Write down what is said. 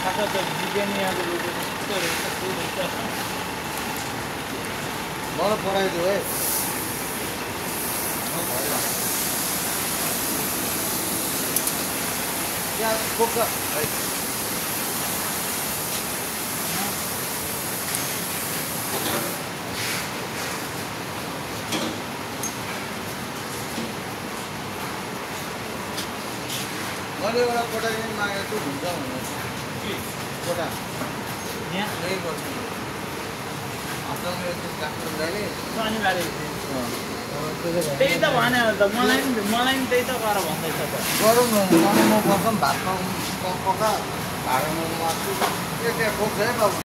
Kata त बिज्ञानीको logo मलाई पढाइदियो है यहाँ बोक्छ मैले एउटा पठाइदिनु मागेको छु हुन्छ भनेर कोटा यहाँ यही गर्छु हप्तामा एक दिन काट्नु दाइले अनिवार्य त्यही त भने त मलाई पनि त्यही त गर भन्दैछ त गरौँ न म बस्छौँ भात पका भाँडामा मार्छु के बोक्छ है बाबु